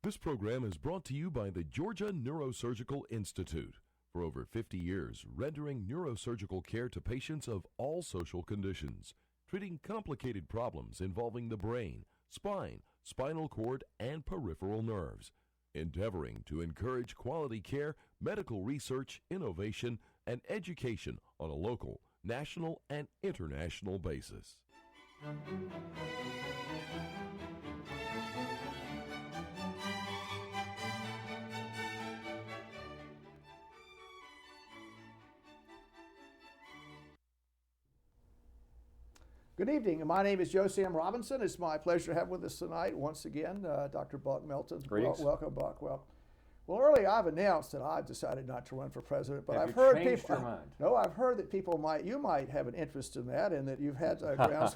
This program is brought to you by the Georgia Neurosurgical Institute. For over 50 years, rendering neurosurgical care to patients of all social conditions, treating complicated problems involving the brain, spine, spinal cord, and peripheral nerves, endeavoring to encourage quality care, medical research, innovation, and education on a local, national, and international basis. Good evening. My name is Joe Sam Robinson. It's my pleasure to have with us tonight once again Dr. Buck Melton. Greetings. Welcome, Buck. Well, earlier I've announced that I've decided not to run for president, but Have I've you heard changed people. your mind? No, I've heard that you might have an interest in that, and that you've had grounds.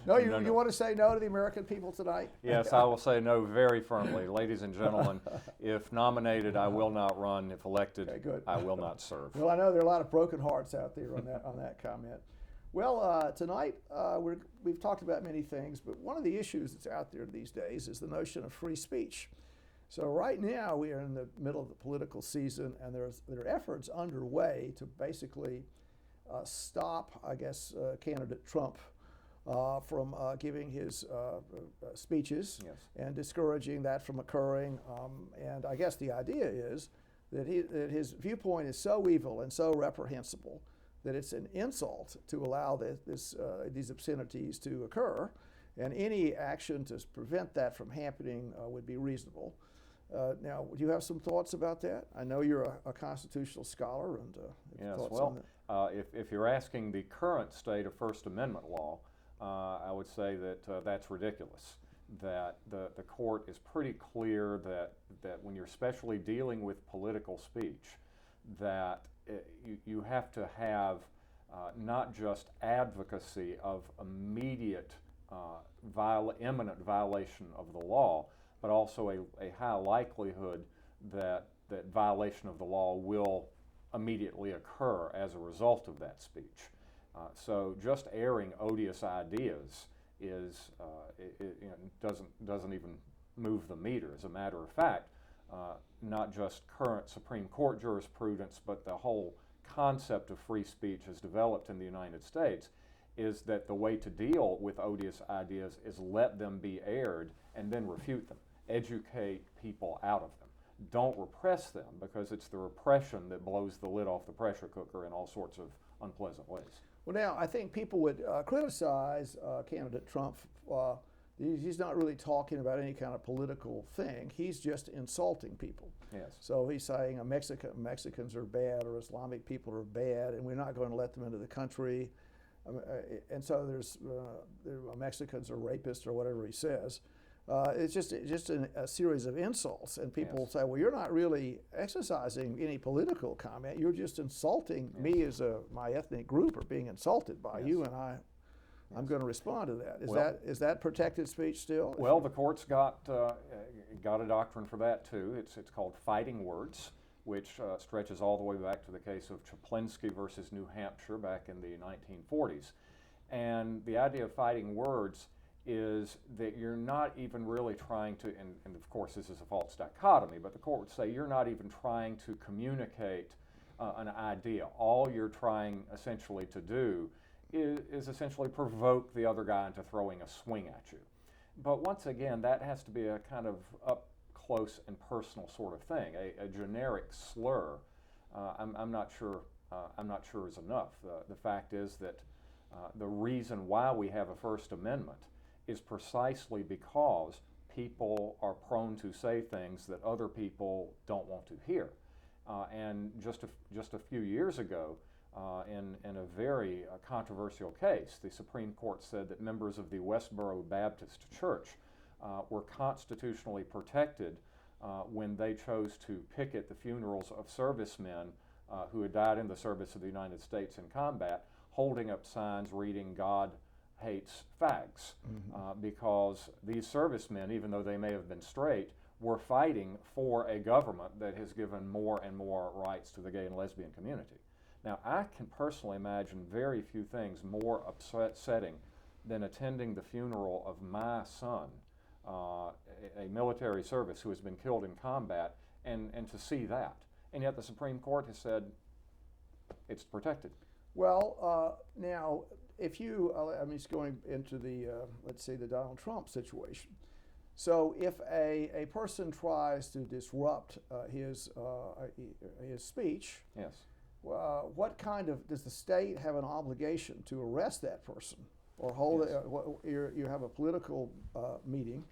No, you want to say no to the American people tonight? Yes, I will say no very firmly. Ladies and gentlemen, if nominated, I will not run. If elected, Okay, good. I will not serve. Well, I know there are a lot of broken hearts out there on that comment. Well, tonight we've talked about many things, but one of the issues that's out there these days is the notion of free speech. So right now we are in the middle of the political season, and there are efforts underway to basically stop, I guess, candidate Trump from giving his speeches. Yes. And discouraging that from occurring. And I guess the idea is that his viewpoint is so evil and so reprehensible that it's an insult to allow these obscenities to occur, and any action to prevent that from happening would be reasonable. Now, do you have some thoughts about that? I know you're a constitutional scholar, and Yes, thoughts on that? well, if you're asking the current state of First Amendment law, I would say that that's ridiculous. That the court is pretty clear that when you're especially dealing with political speech, that you have to have not just advocacy of immediate imminent violation of the law, but also a high likelihood that violation of the law will immediately occur as a result of that speech. So just airing odious ideas doesn't even move the meter. As a matter of fact, not just current Supreme Court jurisprudence, but the whole concept of free speech has developed in the United States, is that the way to deal with odious ideas is let them be aired and then refute them. Educate people out of them. Don't repress them, because it's the repression that blows the lid off the pressure cooker in all sorts of unpleasant ways. Well, now, I think people would criticize candidate Trump. He's not really talking about any kind of political thing. He's just insulting people. Yes. So he's saying Mexicans are bad, or Islamic people are bad, and we're not going to let them into the country. And so Mexicans are rapists, or whatever he says. It's just a series of insults, and people Yes. say, well, you're not really exercising any political comment. You're just insulting me as my ethnic group are being insulted by you, and I'm going to respond to that. Is that protected speech still? Well, the court's got a doctrine for that too. It's called fighting words, which stretches all the way back to the case of Chaplinsky versus New Hampshire back in the 1940s. And the idea of fighting words is that you're not even really trying to, and of course this is a false dichotomy, but the court would say you're not even trying to communicate an idea. All you're trying essentially to do is essentially provoke the other guy into throwing a swing at you. But once again, that has to be a kind of up close and personal sort of thing. A generic slur, I'm not sure is enough. The fact is that the reason why we have a First Amendment is precisely because people are prone to say things that other people don't want to hear. And just a few years ago, in a very controversial case, the Supreme Court said that members of the Westboro Baptist Church were constitutionally protected when they chose to picket the funerals of servicemen who had died in the service of the United States in combat, holding up signs reading "God hates fags," because these servicemen, even though they may have been straight, were fighting for a government that has given more and more rights to the gay and lesbian community. Now, I can personally imagine very few things more upsetting than attending the funeral of my son a military service who has been killed in combat, and to see that. And yet the Supreme Court has said it's protected. Well, now, if you, I mean, it's going into the, let's say, the Donald Trump situation. So if a person tries to disrupt his speech, Yes. what kind of, does the state have an obligation to arrest that person or hold Yes. you have a political meeting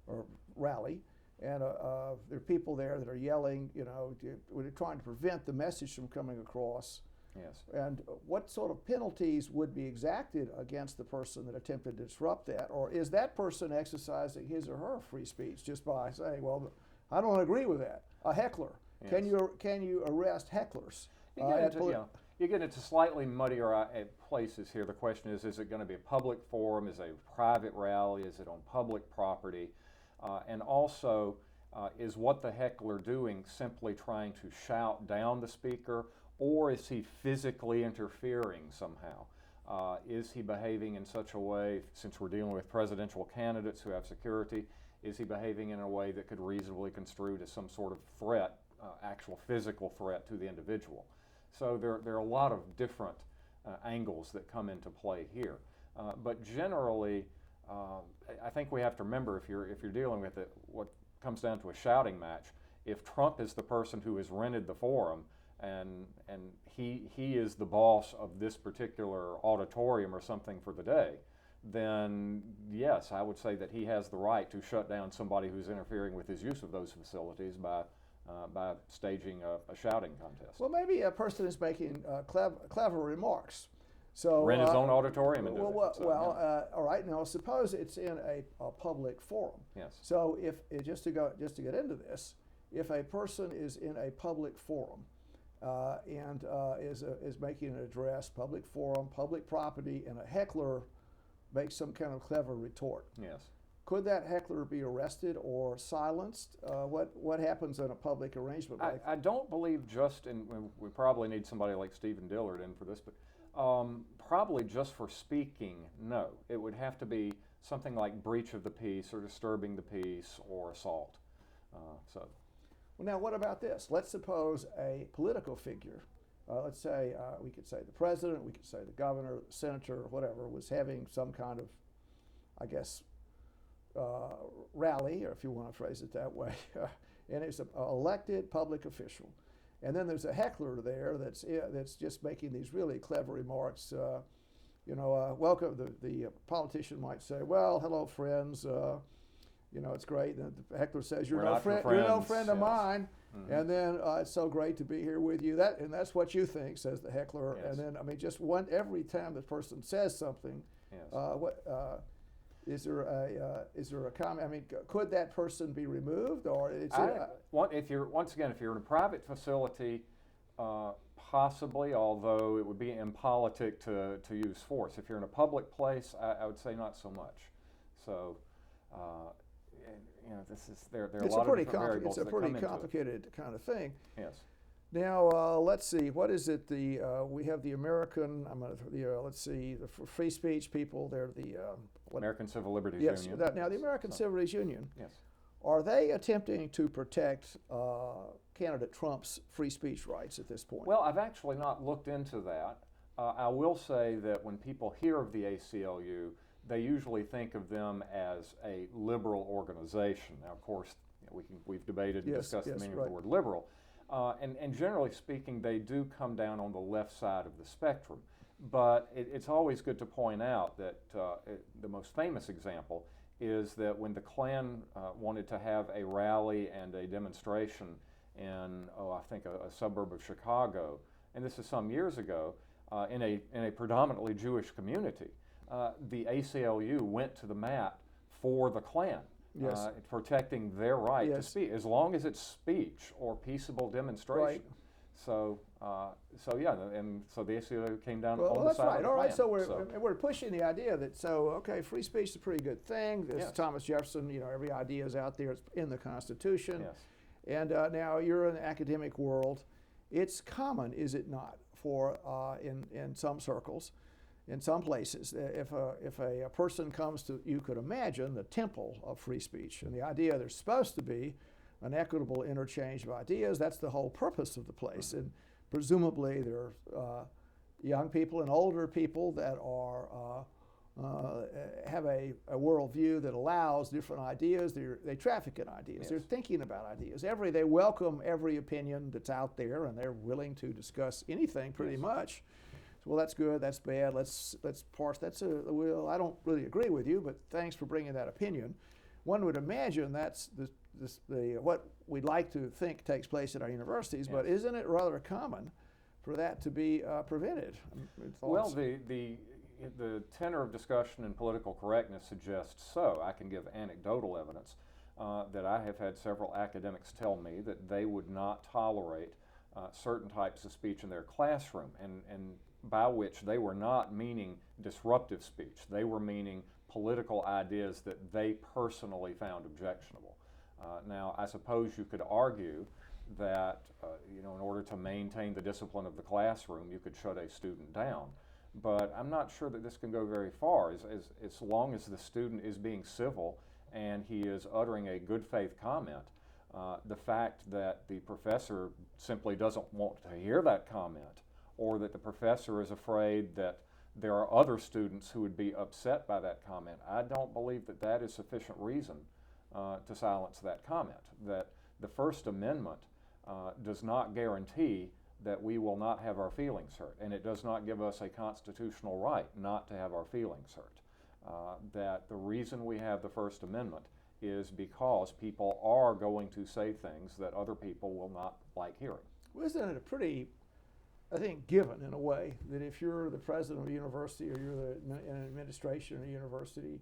or rally, and there are people there that are yelling, you know, they're trying to prevent the message from coming across. Yes. And what sort of penalties would be exacted against the person that attempted to disrupt that? Or is that person exercising his or her free speech just by saying, well, I don't agree with that? A heckler. Yes. Can you arrest hecklers? You get into slightly muddier places here. The question is it going to be a public forum? Is it a private rally? Is it on public property? And also, is what the heckler doing simply trying to shout down the speaker, or is he physically interfering somehow? Is he behaving in such a way, since we're dealing with presidential candidates who have security, is he behaving in a way that could reasonably construe to some sort of threat, actual physical threat to the individual? So there are a lot of different angles that come into play here. But generally, I think we have to remember, if you're dealing with it, what comes down to a shouting match, if Trump is the person who has rented the forum, and he is the boss of this particular auditorium or something for the day, then yes, I would say that he has the right to shut down somebody who's interfering with his use of those facilities by staging a shouting contest. Well, maybe a person is making clever remarks. So rent his own auditorium and do it. All right. Now, suppose it's in a public forum. Yes. So if just to get into this, if a person is in a public forum and is making an address, public forum, public property, and a heckler makes some kind of clever retort, yes, could that heckler be arrested or silenced? What happens in a public arrangement like that? I don't believe we probably need somebody like Stephen Dillard in for this, but probably just for speaking, no. It would have to be something like breach of the peace or disturbing the peace or assault. Well, now what about this? Let's suppose a political figure, let's say we could say the president, we could say the governor, the senator, whatever, was having some kind of, I guess, rally, or if you want to phrase it that way, and it's an elected public official. And then there's a heckler there that's just making these really clever remarks. Welcome. The politician might say, "Well, hello, friends. It's great." And the heckler says, "You're no friend of mine." Mm-hmm. And then it's so great to be here with you. That's what you think, says the heckler. Yes. And then every time the person says something, yes. Is there a comment? I mean, could that person be removed, or if you're in a private facility, possibly, although it would be impolitic to use force. If you're in a public place, I would say not so much. So, there are a lot of different variables that come into it. It's a pretty complicated kind of thing. Yes. Now let's see. What is it? We have the American. Let's see. The free speech people. They're the American Civil Liberties Union. Yes. Now the American Civil Liberties Union. Yes. Are they attempting to protect candidate Trump's free speech rights at this point? Well, I've actually not looked into that. I will say that when people hear of the ACLU, they usually think of them as a liberal organization. Now, of course, we've debated and discussed the meaning of the word liberal. And generally speaking, they do come down on the left side of the spectrum. But it's always good to point out that the most famous example is that when the Klan wanted to have a rally and a demonstration in, I think a suburb of Chicago, and this is some years ago, in a predominantly Jewish community, the ACLU went to the mat for the Klan. Yes. Protecting their right yes. to speak, as long as it's speech or peaceable demonstration. Right. So the ACLU came down on the side right. of the All right, Klan. so we're pushing the idea that free speech is a pretty good thing. This yes. Thomas Jefferson, every idea is out there. It's in the Constitution. Yes. And now you're in the academic world. It's common, is it not, for in some circles, in some places. If a person comes to, you could imagine, the temple of free speech, and the idea there's supposed to be an equitable interchange of ideas. That's the whole purpose of the place. And presumably there are young people and older people that are have a worldview that allows different ideas. They traffic in ideas. Yes. They're thinking about ideas. They welcome every opinion that's out there, and they're willing to discuss anything pretty yes. much. So, well, that's good. That's bad. Let's parse. Well, I don't really agree with you, but thanks for bringing that opinion. One would imagine that's what we'd like to think takes place at our universities, yes. but isn't it rather common for that to be prevented? Well, the tenor of discussion in political correctness suggests so. I can give anecdotal evidence that I have had several academics tell me that they would not tolerate certain types of speech in their classroom, and by which they were not meaning disruptive speech. They were meaning political ideas that they personally found objectionable. Now, I suppose you could argue that in order to maintain the discipline of the classroom, you could shut a student down. But I'm not sure that this can go very far. As long as the student is being civil and he is uttering a good faith comment, the fact that the professor simply doesn't want to hear that comment, or that the professor is afraid that there are other students who would be upset by that comment, I don't believe that that is sufficient reason to silence that comment. That the First Amendment does not guarantee that we will not have our feelings hurt, and it does not give us a constitutional right not to have our feelings hurt. That the reason we have the First Amendment is because people are going to say things that other people will not like hearing. Well, isn't it a pretty, I think, given in a way that if you're the president of a university or you're in an administration of a university,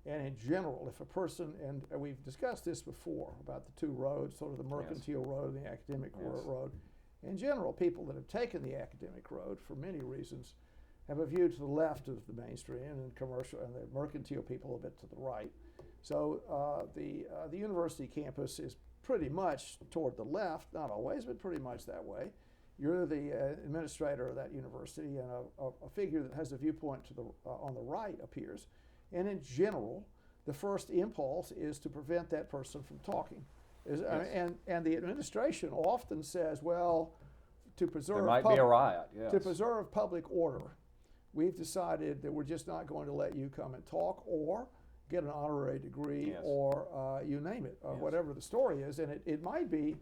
and in general, if a person, and we've discussed this before about the two roads, sort of the mercantile yes. road and the academic yes. road. In general, people that have taken the academic road for many reasons have a view to the left of the mainstream, and commercial, and the mercantile people a bit to the right. So the university campus is pretty much toward the left, not always, but pretty much that way. You're the administrator of that university, and a figure that has a viewpoint to the on the right appears. And in general, the first impulse is to prevent that person from talking. Yes. And the administration often says, well, to preserve there might be a riot. Yes. To preserve public order, we've decided that we're just not going to let you come and talk or get an honorary degree yes. or you name it, yes. whatever the story is. And it might be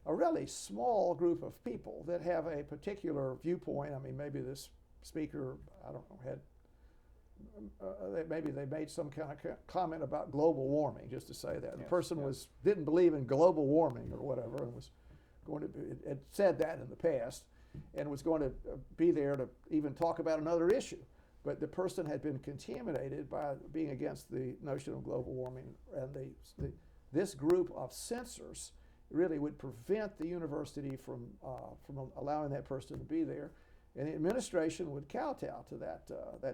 a really small group of people that have a particular viewpoint. I mean, maybe this speaker, I don't know, had maybe they made some kind of comment about global warming, just to say that. Yes, the person yes. didn't believe in global warming or whatever, and was going to had said that in the past, and was going to be there to even talk about another issue. But the person had been contaminated by being against the notion of global warming, and this group of censors really would prevent the university from allowing that person to be there. And the administration would kowtow to that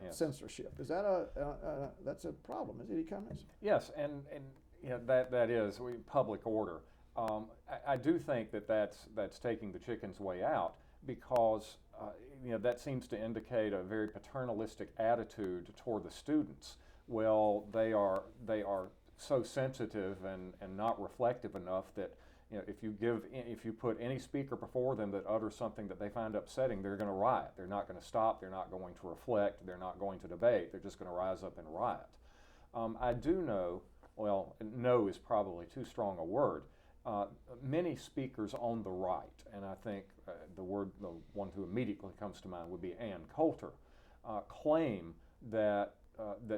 yes. censorship. Is that that's a problem? Is it? Any comments? Yes, and that is public order. I do think that's taking the chicken's way out, because that seems to indicate a very paternalistic attitude toward the students. Well, they are so sensitive and not reflective enough that if you put any speaker before them that utters something that they find upsetting, they're going to riot. They're not going to stop. They're not going to reflect. They're not going to debate. They're just going to rise up and riot. I do know, well, know is probably too strong a word. Many speakers on the right, and I think the one who immediately comes to mind would be Ann Coulter, claim that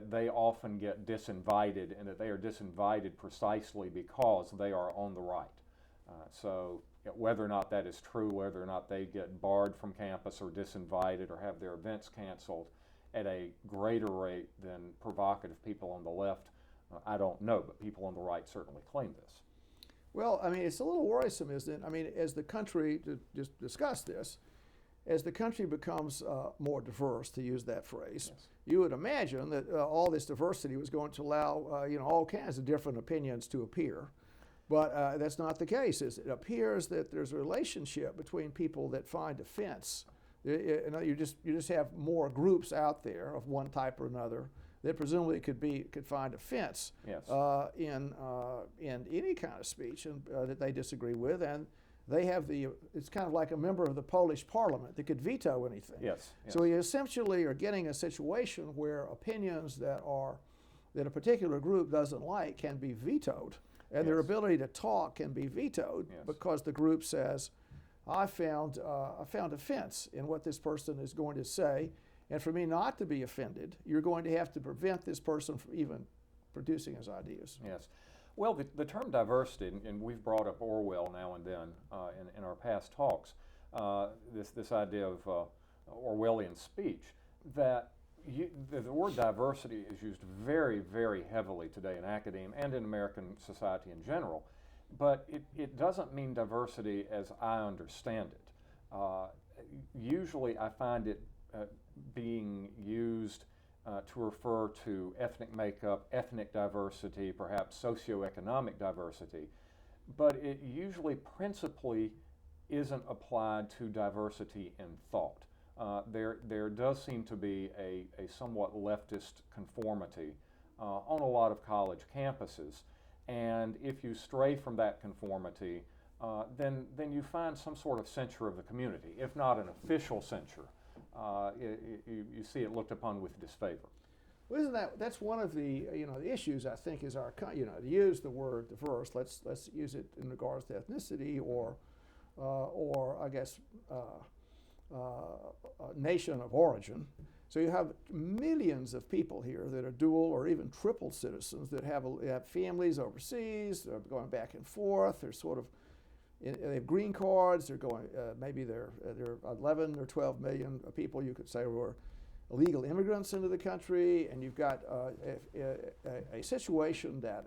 they often get disinvited, and that they are disinvited precisely because they are on the right. So whether or not that is true, whether or not they get barred from campus or disinvited or have their events canceled at a greater rate than provocative people on the left, I don't know, but people on the right certainly claim this. Well, I mean, it's a little worrisome, isn't it? I mean, as the country, to just discuss this, as the country becomes more diverse, to use that phrase, yes. you would imagine that all this diversity was going to allow all kinds of different opinions to appear. But that's not the case. It appears that there's a relationship between people that find offense You just have more groups out there of one type or another that presumably could find offense Yes. in any kind of speech that they disagree with, and they have it's kind of like a member of the Polish parliament that could veto anything. Yes. So you essentially are getting a situation where opinions that a particular group doesn't like can be vetoed, and their ability to talk can be vetoed because the group says, I found offense in what this person is going to say, and for me not to be offended, you're going to have to prevent this person from even producing his ideas. Yes. Well, the term diversity, and we've brought up Orwell now and then in our past talks, this idea of Orwellian speech, that the word diversity is used very, very heavily today in academia and in American society in general, but it doesn't mean diversity as I understand it. Usually I find it being used to refer to ethnic makeup, ethnic diversity, perhaps socioeconomic diversity, but it usually principally isn't applied to diversity in thought. There does seem to be a somewhat leftist conformity on a lot of college campuses, and if you stray from that conformity, then you find some sort of censure of the community, if not an official censure. You see it looked upon with disfavor. Well, that's one of the the issues I think is to use the word diverse. Let's use it in regards to ethnicity or I guess nation of origin. So you have millions of people here that are dual or even triple citizens that have families overseas. They're going back and forth. They're sort of they have green cards. They're going maybe they're 11 or 12 million people you could say were illegal immigrants into the country, and you've got a situation that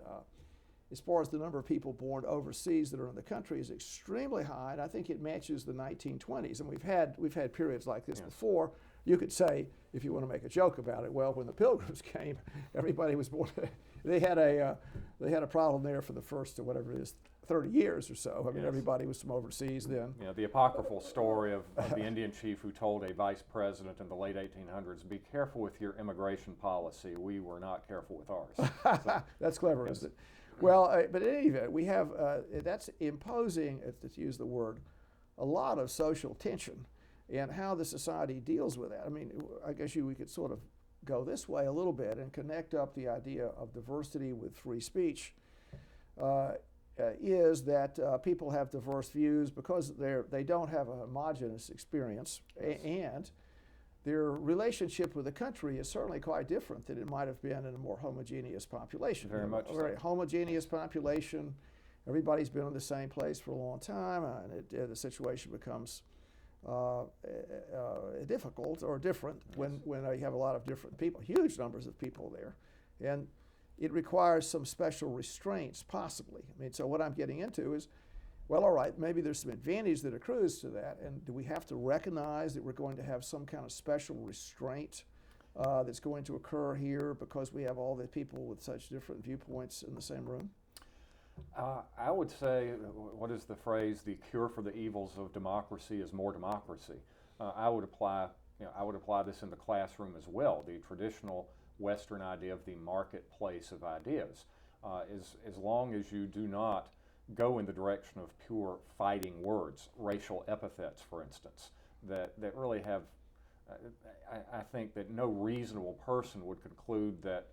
as far as the number of people born overseas that are in the country is extremely high, and I think it matches the 1920s. And we've had periods like this before. You could say, if you want to make a joke about it, well, when the Pilgrims came, everybody was born. They had a problem there for the first, or whatever it is, 30 years or so. I mean, everybody was from overseas then. Yeah, the apocryphal story of the Indian chief who told a vice president in the late 1800s, "Be careful with your immigration policy. We were not careful with ours." So, that's clever, isn't it? Well, but in any event, we have that's imposing, to use the word, a lot of social tension, and how the society deals with that. I mean, I guess we could sort of go this way a little bit and connect up the idea of diversity with free speech. Is that people have diverse views because they don't have a homogeneous experience, and their relationship with the country is certainly quite different than it might have been in a more homogeneous population. Very much a very homogeneous population. Everybody's been in the same place for a long time, and the situation becomes difficult or different when you have a lot of different people, huge numbers of people there, and it requires some special restraints, possibly. I mean, so what I'm getting into is, well, all right, maybe there's some advantage that accrues to that, and do we have to recognize that we're going to have some kind of special restraint that's going to occur here because we have all the people with such different viewpoints in the same room? I would say, what is the phrase? The cure for the evils of democracy is more democracy. I would apply this in the classroom as well. The traditional Western idea of the marketplace of ideas. As long as you do not go in the direction of pure fighting words, racial epithets, for instance, that really have, I think that no reasonable person would conclude that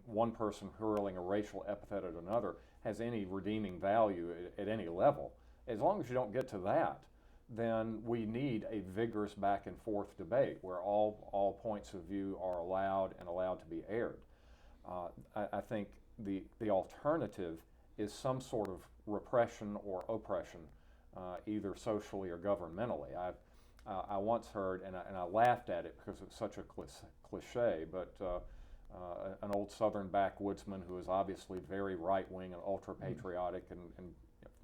one person hurling a racial epithet at another has any redeeming value at any level. As long as you don't get to that, then we need a vigorous back and forth debate where all points of view are allowed to be aired. I think the alternative is some sort of repression or oppression, either socially or governmentally. I once heard, and I laughed at it because it's such a cliche, but an old Southern backwoodsman who is obviously very right-wing and ultra-patriotic and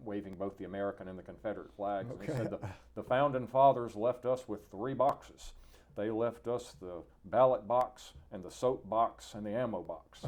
waving both the American and the Confederate flags. Okay. And he said, the Founding Fathers left us with 3 boxes. they left us the ballot box and the soap box and the ammo box.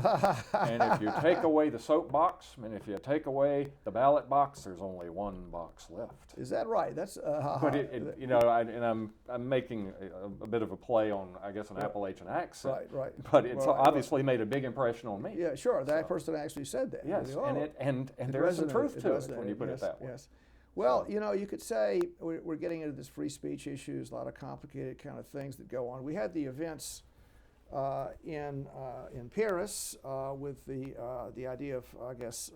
And if you take away the soap box and if you take away the ballot box, there's only one box left. Is that right? That's But you know, I'm making a bit of a play on, I guess, an Appalachian accent. Right. But it's obviously made a big impression on me. Yeah, sure. That person actually said that. Yes, Oh, and there's some truth to it when you put it that way. Yes. Well, you know, you could say we're getting into this free speech issues, a lot of complicated kind of things that go on. We had the events in Paris with the idea of, I guess,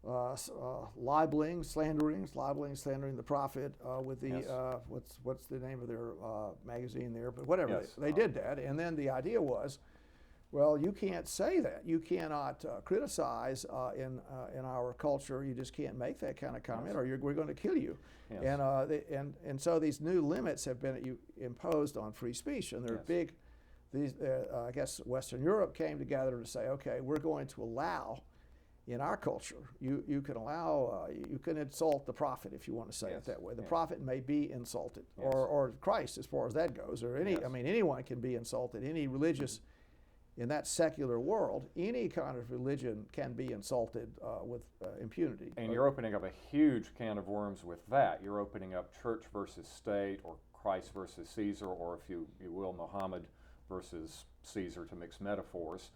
libeling, slandering the prophet with the what's the name of their magazine there? But whatever, they did that, and then the idea was, well, you can't say that. You cannot criticize in our culture. You just can't make that kind of comment, or we're going to kill you. Yes. And so these new limits have been imposed on free speech, and they're big. These I guess Western Europe came together to say, okay, we're going to allow. In our culture, you can allow, you can insult the prophet if you want to say it that way. The prophet may be insulted, or Christ as far as that goes, or I mean, anyone can be insulted. Any religious, in that secular world, any kind of religion can be insulted with impunity. And you're opening up a huge can of worms with that. You're opening up church versus state, or Christ versus Caesar, or if you will, Muhammad versus Caesar, to mix metaphors.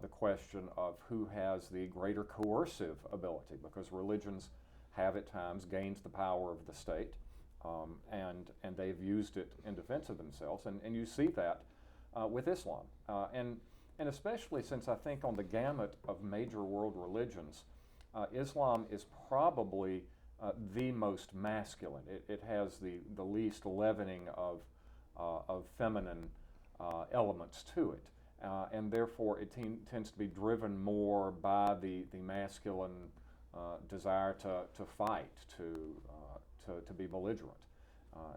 The question of who has the greater coercive ability, because religions have at times gained the power of the state, and they've used it in defense of themselves, and you see that with Islam, and especially since I think on the gamut of major world religions, Islam is probably the most masculine. It has the least leavening of feminine elements to it. And therefore, it tends to be driven more by the masculine desire to fight, to be belligerent,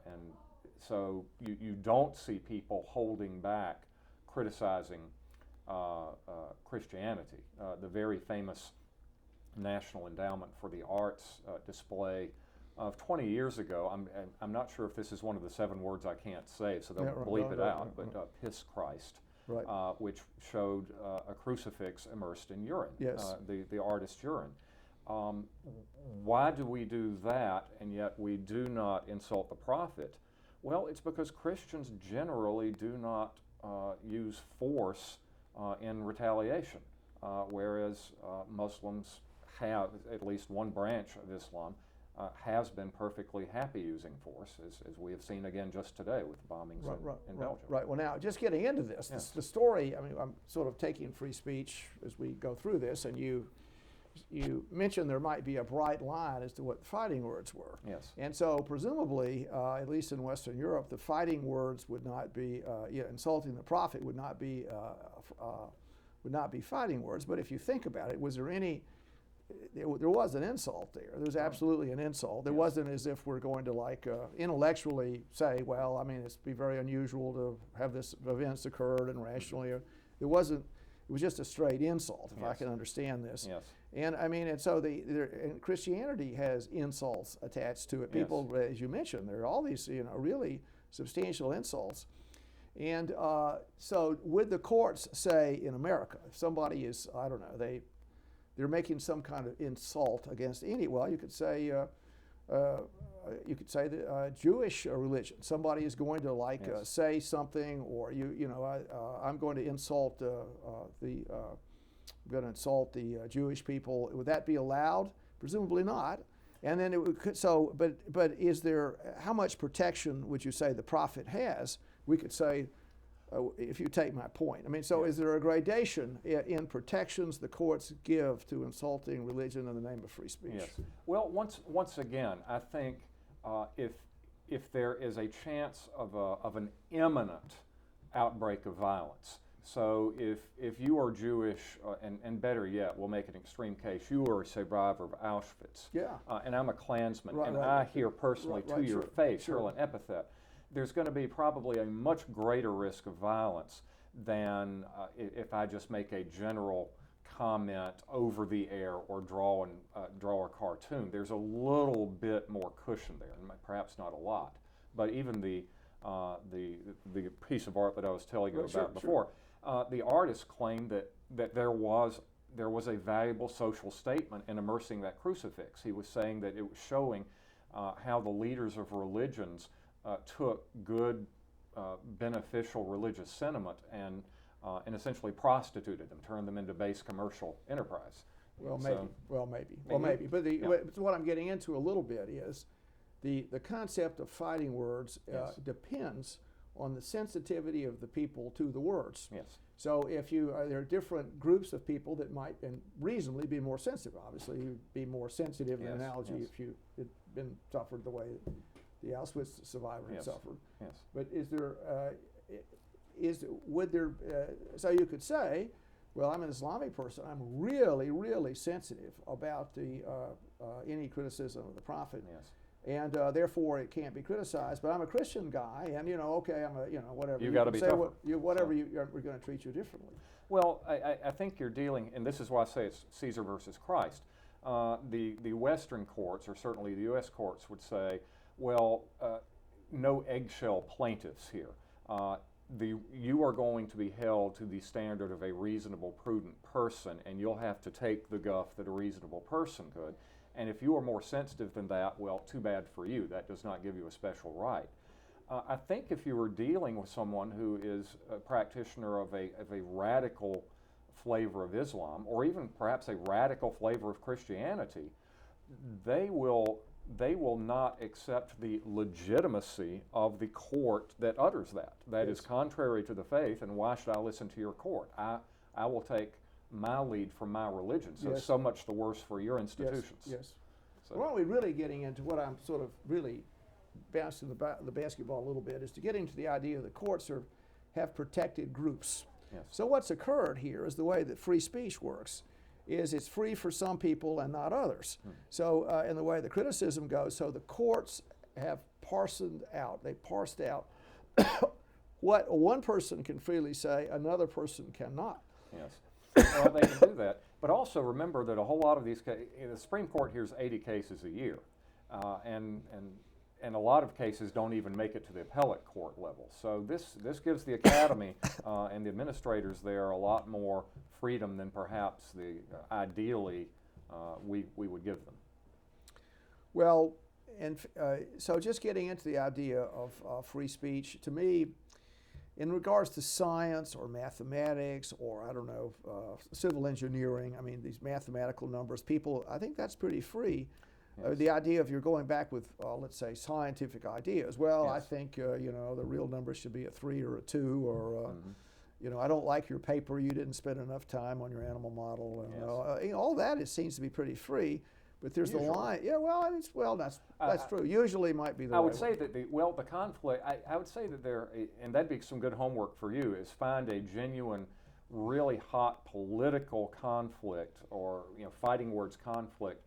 and so you don't see people holding back, criticizing Christianity. The very famous National Endowment for the Arts display of 20 years ago. I'm not sure if this is one of the 7 words I can't say, so they'll bleep it out. But Piss Christ. Right. Which showed a crucifix immersed in urine, the artist's urine. Why do we do that, and yet we do not insult the prophet? Well, it's because Christians generally do not use force in retaliation, whereas Muslims have, at least one branch of Islam, has been perfectly happy using force, as we have seen again just today with the bombings in Belgium. Right. Well, now, just getting into this, the story, I mean, I'm sort of taking free speech as we go through this, and you mentioned there might be a bright line as to what the fighting words were. Yes. And so, presumably, at least in Western Europe, the fighting words would not be, insulting the prophet would not be fighting words. But if you think about it, was there any? There was an insult there. There was absolutely an insult. There wasn't as if we're going to intellectually say, well, I mean, it'd be very unusual to have this events occurred and rationally. It wasn't. It was just a straight insult, if I can understand this. Yes. And I mean, and so and Christianity has insults attached to it. People, as you mentioned, there are all these, really substantial insults. And so would the courts say in America, if somebody is, I don't know, they're making some kind of insult against you could say the Jewish religion. Somebody is going to say something, or I'm going to insult the Jewish people. Would that be allowed? Presumably not. And then it would, but is there, how much protection would you say the prophet has? We could say, if you take my point. I mean, so is there a gradation in protections the courts give to insulting religion in the name of free speech? Yes. Well, once again, I think if there is a chance of an imminent outbreak of violence, so if you are Jewish, and better yet, we'll make an extreme case, you are a survivor of Auschwitz, and I'm a Klansman, I hear personally to your face hurl an epithet, there's going to be probably a much greater risk of violence than if I just make a general comment over the air or draw a cartoon. There's a little bit more cushion there, and perhaps not a lot. But even the the piece of art that I was telling you Well, about sure, before. The artist claimed that there was a valuable social statement in immersing that crucifix. He was saying that it was showing how the leaders of religions took good, beneficial religious sentiment and essentially prostituted them, turned them into base commercial enterprise. Well, So- maybe. But Yeah. what I'm getting into a little bit is the concept of fighting words Yes. depends on the sensitivity of the people to the words. Yes. So if there are different groups of people that might and reasonably be more sensitive. Obviously, you'd be more sensitive in Yes, an analogy yes. if you had been suffered the way the Auschwitz survivor had Yes. suffered. Yes. But would there? So you could say, well, I'm an Islamic person. I'm really, really sensitive about any criticism of the Prophet. Yes. And therefore it can't be criticized. But I'm a Christian guy, and okay, I'm whatever. You gotta can be say tougher. whatever So- we're going to treat you differently. Well, I think you're dealing, and this is why I say it's Caesar versus Christ. The Western courts, or certainly the U.S. courts, would say, well, no eggshell plaintiffs here. You are going to be held to the standard of a reasonable, prudent person, and you'll have to take the guff that a reasonable person could. And if you are more sensitive than that, well, too bad for you. That does not give you a special right. I think if you were dealing with someone who is a practitioner of a radical flavor of Islam, or even perhaps a radical flavor of Christianity, they will not accept the legitimacy of the court that utters that. That is Yes. contrary to the faith, and why should I listen to your court? I will take my lead from my religion, so Yes. so much the worse for your institutions. Yes. So- Well, we're really getting into what I'm sort of really bouncing the basketball a little bit is to get into the idea the courts have protected groups. Yes. So what's occurred here is the way that free speech works is it's free for some people and not others. So in the way the criticism goes, so the courts have parsed out what one person can freely say, another person cannot. Yes. Well, they can do that. But also remember that a whole lot of these cases, the Supreme Court hears 80 cases a year. And a lot of cases don't even make it to the appellate court level. So this gives the academy and the administrators there a lot more freedom than perhaps ideally we would give them. Well, and so just getting into the idea of free speech, to me, in regards to science or mathematics or, I don't know, civil engineering, I mean, these mathematical numbers, I think that's pretty free. Yes. The idea of you're going back with, let's say, scientific ideas. Well, I Yes. think, the real number should be a 3 or a 2, or, I don't like your paper, you didn't spend enough time on your animal model. And, Yes. all that, it seems to be pretty free. But there's Usually. the line. Yeah, well, that's true. Usually might be the I way would say that the conflict, I would say that and that'd be some good homework for you, is find a genuine, really hot political conflict or, fighting words conflict,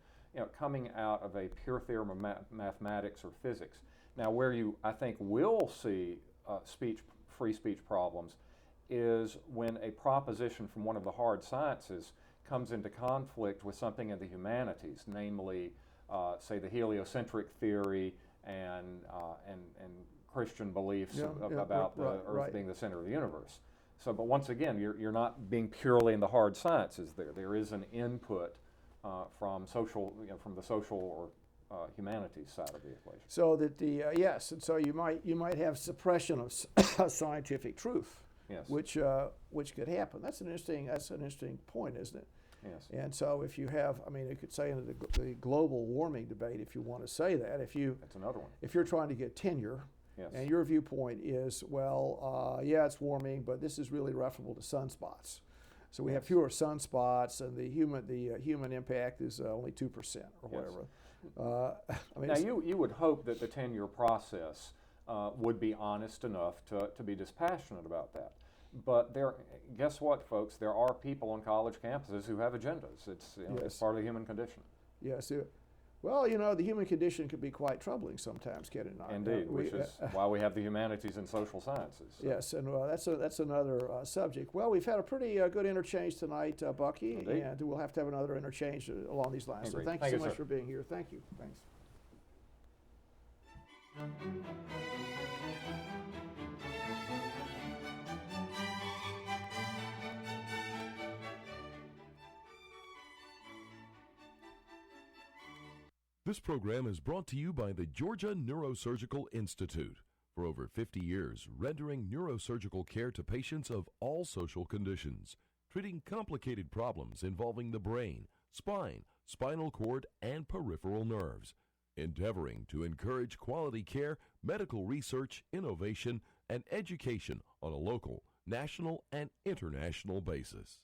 coming out of a pure theorem of mathematics or physics. Now, where you, I think, will see free speech problems is when a proposition from one of the hard sciences comes into conflict with something in the humanities, namely, say, the heliocentric theory and Christian beliefs about the Earth being the center of the universe. So, but once again, you're not being purely in the hard sciences there. There is an input from the social or humanities side of the equation. So that yes, and so you might have suppression of scientific truth. Yes. Which could happen. That's an interesting point, isn't it? Yes. And so if you have, you could say in the global warming debate, if you want to say that, That's another one. if you're trying to get tenure, Yes. and your viewpoint is, well, yeah, it's warming, but this is really referable to sunspots. So we have fewer sunspots, and the human impact is only 2% or whatever. Now you would hope that the tenure process would be honest enough to be dispassionate about that. But guess what, folks? There are people on college campuses who have agendas. It's it's part of the human condition. Yes. Well, the human condition can be quite troubling sometimes, can it not? Indeed, which is why we have the humanities and social sciences. So. Yes, and that's another subject. Well, we've had a pretty good interchange tonight, Bucky, Indeed. and we'll have to have another interchange along these lines. Agreed. So thank you so much for being here. Thank you. Thanks. This program is brought to you by the Georgia Neurosurgical Institute. For over 50 years, rendering neurosurgical care to patients of all social conditions, treating complicated problems involving the brain, spine, spinal cord, and peripheral nerves, endeavoring to encourage quality care, medical research, innovation, and education on a local, national, and international basis.